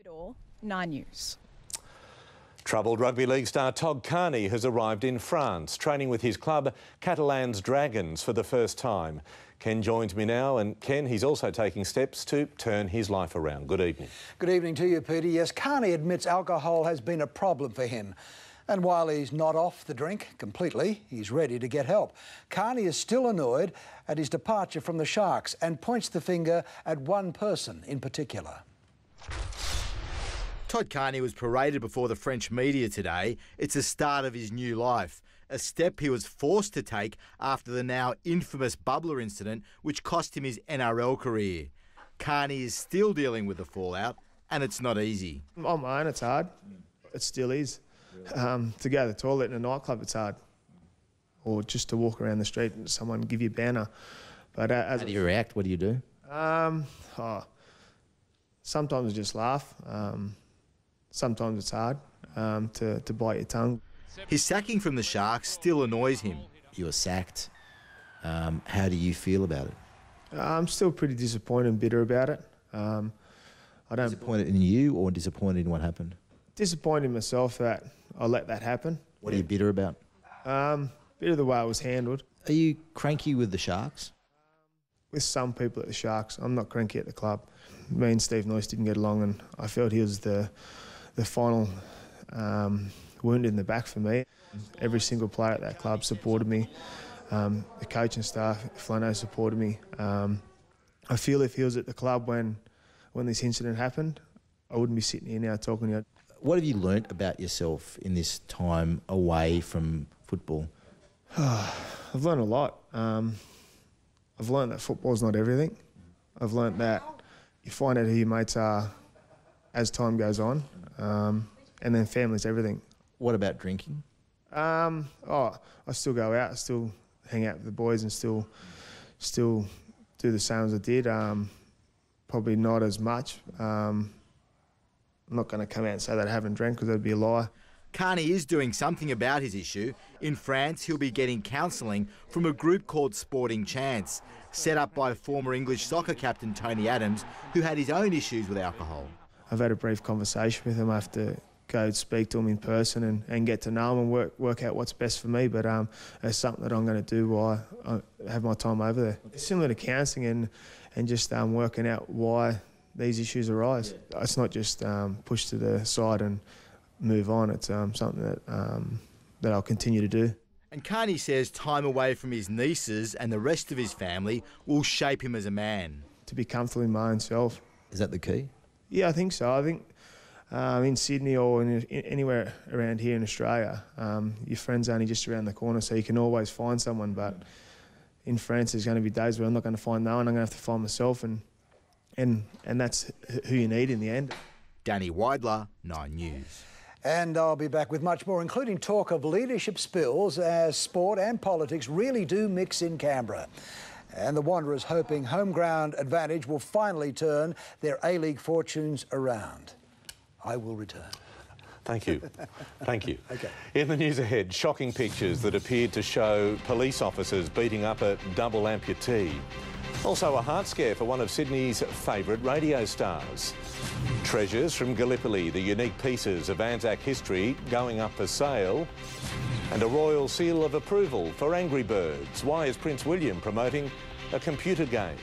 Theodore, 9 News. Troubled rugby league star Todd Carney has arrived in France, training with his club Catalan's Dragons for the first time. Ken joins me now, and Ken, he's also taking steps to turn his life around. Good evening. Good evening to you, Peter. Yes, Carney admits alcohol has been a problem for him. And while he's not off the drink completely, he's ready to get help. Carney is still annoyed at his departure from the Sharks and points the finger at one person in particular. Todd Carney was paraded before the French media today. It's the start of his new life, a step he was forced to take after the now infamous bubbler incident, which cost him his NRL career. Carney is still dealing with the fallout, and it's not easy. On my own, it's hard. It still is. To go to the toilet in a nightclub, it's hard. Or just to walk around the street and someone give you a banner. But how do you react? What do you do? Sometimes I just laugh. Sometimes it's hard to bite your tongue. His sacking from the Sharks still annoys him. You were sacked. How do you feel about it? I'm still pretty disappointed and bitter about it. Disappointed in you or disappointed in what happened? Disappointed in myself that I let that happen. What are you bitter about? Bitter the way it was handled. Are you cranky with the Sharks? With some people at the Sharks. I'm not cranky at the club. Me and Steve Noyce didn't get along, and I felt he was the final wound in the back for me. Every single player at that club supported me. The coaching staff, Flano, supported me. I feel if he was at the club when this incident happened, I wouldn't be sitting here now talking to you. What have you learnt about yourself in this time away from football? I've learned a lot. I've learned that football's not everything. I've learned that you find out who your mates are as time goes on, and then family's everything. What about drinking? I still go out, I still hang out with the boys and still do the same as I did. Probably not as much. I'm not going to come out and say that I haven't drank because that'd be a lie. Carney is doing something about his issue. In France, he'll be getting counselling from a group called Sporting Chance, set up by former English soccer captain Tony Adams, who had his own issues with alcohol. I've had a brief conversation with him. I have to go speak to him in person and get to know him and work out what's best for me. But it's something that I'm going to do while I have my time over there. It's similar to counselling and just working out why these issues arise. It's not just push to the side and move on. It's something that I'll continue to do. And Carney says time away from his nieces and the rest of his family will shape him as a man. To be comfortable in my own self. Is that the key? Yeah, I think so. I think in Sydney or anywhere around here in Australia, your friend's only just around the corner, so you can always find someone. But in France, there's going to be days where I'm not going to find no one. I'm going to have to find myself, and that's who you need in the end. Danny WEIDLER, 9 News. And I'll be back with much more, including talk of leadership spills as sport and politics really do mix in Canberra. And the Wanderers hoping home ground advantage will finally turn their A-League fortunes around. I will return. Thank you. Thank you. Okay. In the news ahead, shocking pictures that appeared to show police officers beating up a double amputee. Also a heart scare for one of Sydney's favourite radio stars. Treasures from Gallipoli, the unique pieces of Anzac history going up for sale. And a royal seal of approval for Angry Birds. Why is Prince William promoting a computer game?